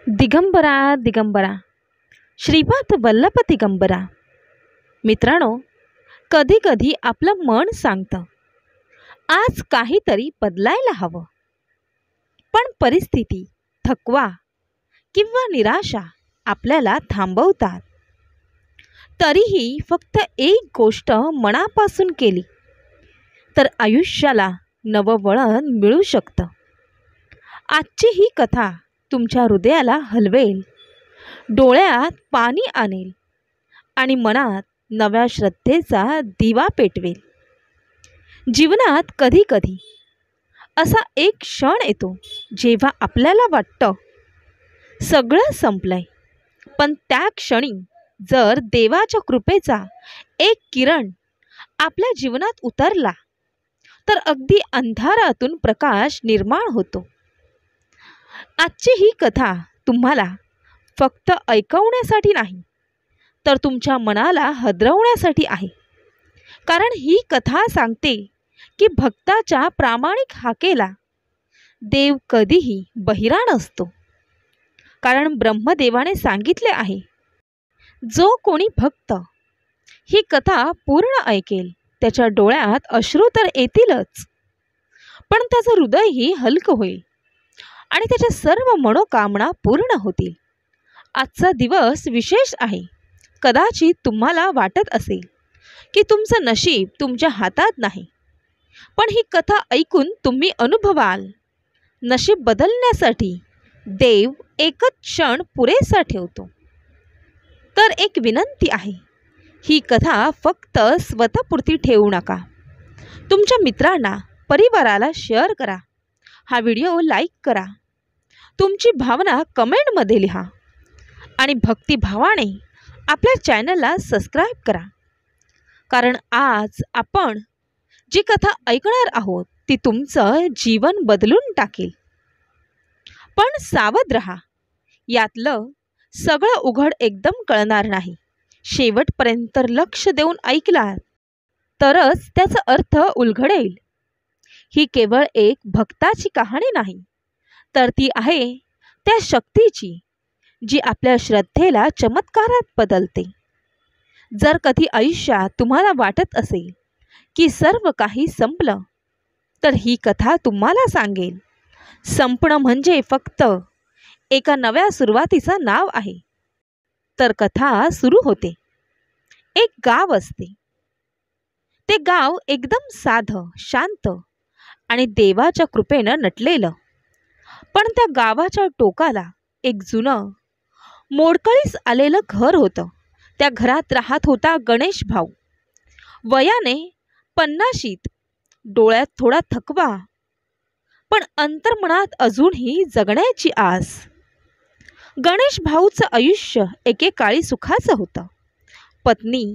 दिगंबरा दिगंबरा श्रीपाद वल्लभ दिगंबरा. मित्रांनो, कधी कधी आपलं मन सांगतं आज काहीतरी बदलायला हवं, पण परिस्थिती, थकवा किंवा निराशा आपल्याला थांबवतात. तरीही फक्त एक गोष्ट मनापासून केली तर आयुष्याला नवं वळण मिळू शकतं. आजची ही कथा तुमच्या हृदयाला हलवेल, डोळ्यात पाणी आणेल आणि मनात नव्या श्रद्धेचा दिवा पेटवेल. जीवनात कधी कधी असा एक क्षण येतो जेव्हा आपल्याला वाटतं सगळं संपलंय, पण त्या क्षणी जर देवाच्या कृपेचा एक किरण आपल्या जीवनात उतरला तर अगदी अंधारातून प्रकाश निर्माण होतो. आजची ही कथा तुम्हाला फक्त ऐकवण्यासाठी नाही तर तुमच्या मनाला हादरवण्यासाठी आहे. कारण ही कथा सांगते की भक्ताच्या प्रामाणिक हाकेला देव कधीही बहिरा नसतो. कारण ब्रह्मदेवाने सांगितले आहे, जो कोणी भक्त ही कथा पूर्ण ऐकेल त्याच्या डोळ्यात अश्रू तर येतीलच, पण त्याचं हृदयही हलकं होईल आणि त्याच्या सर्व मनोकामना पूर्ण होतील. आजचा दिवस विशेष आहे. कदाचित तुम्हाला वाटत असेल की तुमचं नशीब तुमच्या हातात नाही, पण ही कथा ऐकून तुम्ही अनुभवाल नशीब बदलण्यासाठी देव एकच क्षण पुरेसा ठेवतो. तर एक विनंती आहे, ही कथा फक्त स्वतःपुरती ठेवू नका. तुमच्या मित्रांना, परिवाराला शेअर करा. हा व्हिडिओ लाईक करा. तुमची भावना कमेंटमध्ये लिहा आणि भक्तिभावाने आपल्या चॅनलला सबस्क्राईब करा. कारण आज आपण जी कथा ऐकणार आहोत ती तुमचं जीवन बदलून टाकेल. पण सावध रहा, यातलं सगळं उघड एकदम कळणार नाही. शेवटपर्यंत लक्ष देऊन ऐकलात तरच त्याचा अर्थ उलगडेल. ही केवळ एक भक्ताची कहाणी नाही, तर ती आहे त्या शक्तीची जी आपल्या श्रद्धेला चमत्कारात बदलते. जर कधी आयुष्यात तुम्हाला वाटत असेल की सर्व काही संपलं, तर ही कथा तुम्हाला सांगेल, संपणं म्हणजे फक्त एका नव्या सुरुवातीचं नाव आहे. तर कथा सुरू होते. एक गाव असते. ते गाव एकदम साधं, शांत आणि देवाच्या कृपेनं नटलेलं. पण त्या गावाच्या टोकाला एक जुनं मोडकळीस आलेलं घर होतं. त्या घरात राहत होता गणेश भाऊ. वयाने 50शीत, डोळ्यात थोडा थकवा, पण अंतर्मनात अजूनही जगण्याची आस. गणेश भाऊचं आयुष्य एकेकाळी सुखाचं होतं. पत्नी,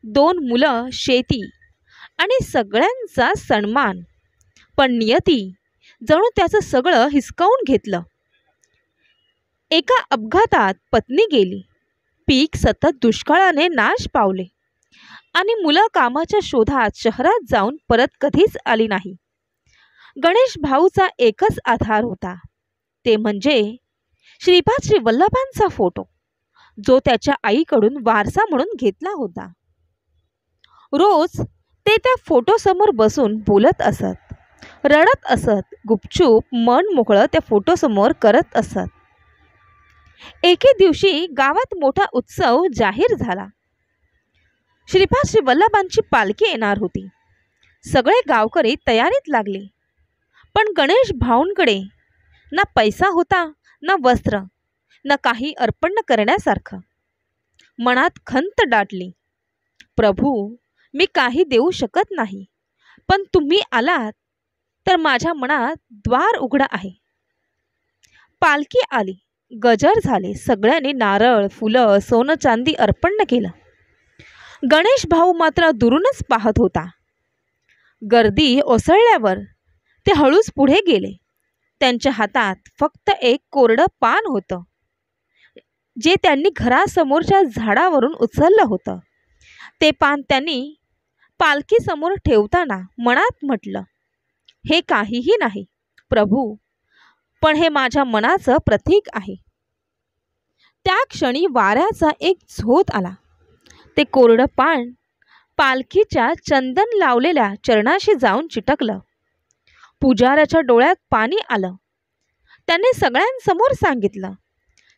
2 मुलं, शेती आणि सगळ्यांचा सन्मान. पण नियती जणू त्याचं सगळं हिसकावून घेतलं. एका अपघातात पत्नी गेली, पीक सतत दुष्काळाने नाश पावले आणि मुलं कामाच्या शोधात शहरात जाऊन परत कधीच आली नाही. गणेश भाऊचा एकच आधार होता, ते म्हणजे श्रीपाद श्री वल्लभांचा फोटो, जो त्याच्या आईकडून वारसा म्हणून घेतला होता. रोज ते त्या फोटोसमोर बसून बोलत असत, रडत असत, गुपचूप मन मोकळं त्या फोटोसमोर करत असत. एके दिवशी गावात मोठा उत्सव जाहीर झाला. श्रीपाद श्री वल्लभांची पालखी येणार होती. सगळे गावकरी तयारीत लागले. पण गणेश भाऊंकडे ना पैसा होता, ना वस्त्र, ना काही अर्पण करण्यासारखं. मनात खंत दाटली, प्रभू, मी काही देऊ शकत नाही, पण तुम्ही आलात तर माझ्या मनात द्वार उघडं आहे. पालखी आली, गजर झाले. सगळ्यांनी नारळ, फुलं, सोनं चांदी अर्पण केलं. गणेश भाऊ मात्र दुरूनच पाहत होता. गर्दी ओसळल्यावर ते हळूच पुढे गेले. त्यांच्या हातात फक्त एक कोरडं पान होतं, जे त्यांनी घरासमोरच्या झाडावरून उचललं होतं. ते पान त्यांनी पालखीसमोर ठेवताना मनात म्हटलं, हे काहीही नाही प्रभू, पण हे माझ्या मनाचं प्रतीक आहे. त्या क्षणी वाऱ्याचा एक झोत आला. ते कोरडं पान पालखीच्या चंदन लावलेल्या चरणाशी जाऊन चिटकलं. पुजाऱ्याच्या डोळ्यात पाणी आलं. त्याने सगळ्यांसमोर सांगितलं,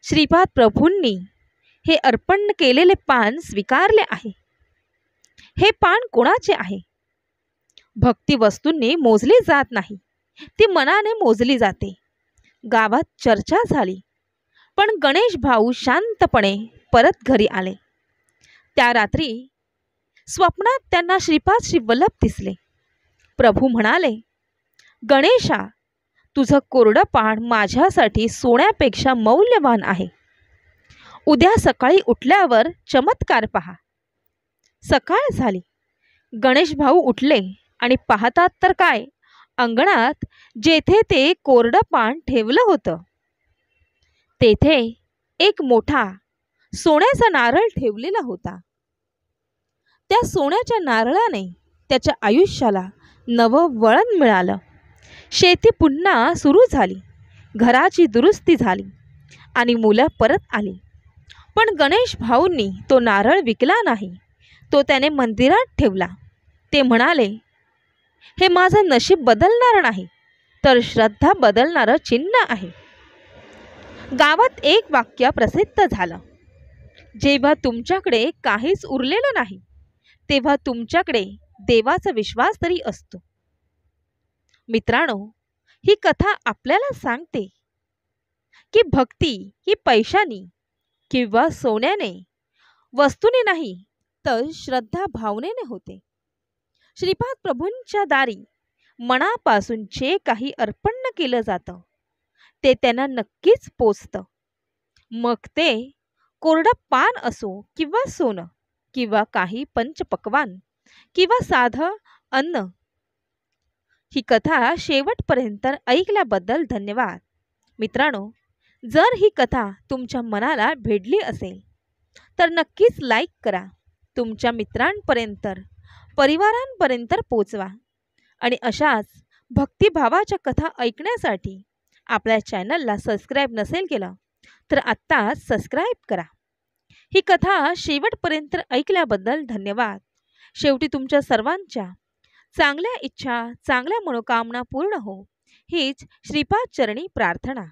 श्रीपाद प्रभूंनी हे अर्पण केलेले पान स्वीकारले आहे. हे पान कोणाचे आहे? भक्ती वस्तूंनी मोजली जात नाही, ती मनाने मोजली जाते. गावात चर्चा झाली, पण गणेश भाऊ शांतपणे परत घरी आले. त्या रात्री स्वप्नात त्यांना श्रीपाद श्रीवल्लभ दिसले. प्रभू म्हणाले, गणेशा, तुझं कोरडं पान माझ्यासाठी सोन्यापेक्षा मौल्यवान आहे. उद्या सकाळी उठल्यावर चमत्कार पहा. सकाळ झाली. गणेश भाऊ उठले आणि पाहतात तर काय, अंगणात जेथे ते कोरडं पान ठेवलं होतं तेथे एक मोठा सोन्याचा नारळ ठेवलेला होता. त्या सोन्याच्या नारळाने त्याच्या आयुष्याला नवं वळण मिळालं. शेती पुन्हा सुरू झाली, घराची दुरुस्ती झाली आणि मुलं परत आली. पण गणेश भाऊंनी तो नारळ विकला नाही, तो त्याने मंदिरात ठेवला. ते म्हणाले, हे माझं नशीब बदलणार नाही, तर श्रद्धा बदलणारं चिन्ह आहे. गावात एक वाक्य प्रसिद्ध झालं, जेव्हा तुमच्याकडे काहीच उरलेलं नाही, तेव्हा तुमच्याकडे देवाचा विश्वास तरी असतो. मित्रांनो, ही कथा आपल्याला सांगते की भक्ती ही पैशाने किंवा सोन्याने, वस्तूने नाही, तर श्रद्धा भावनेने होते. श्रीपाद प्रभूंच्या दारी मनापासून जे काही अर्पण केलं जातं ते त्यांना नक्कीच पोचतं. मग ते कोरडं पान असो किंवा सोनं किंवा काही पंचपक्वान किंवा साधं अन्न. ही कथा शेवटपर्यंत ऐकल्याबद्दल धन्यवाद. मित्रांनो, जर ही कथा तुमच्या मनाला भेटली असेल तर नक्कीच लाईक करा, तुमच्या मित्रांपर्यंत, परिवारांपर्यंत पोचवा आणि अशाच भक्तिभावाच्या कथा ऐकण्यासाठी आपल्या चॅनलला सबस्क्राईब नसेल केलं तर आत्ताच सबस्क्राईब करा. ही कथा शेवटपर्यंत ऐकल्याबद्दल धन्यवाद. शेवटी तुमच्या सर्वांच्या चांगल्या इच्छा, चांगल्या मनोकामना पूर्ण हो, हीच श्रीपाद चरणी प्रार्थना.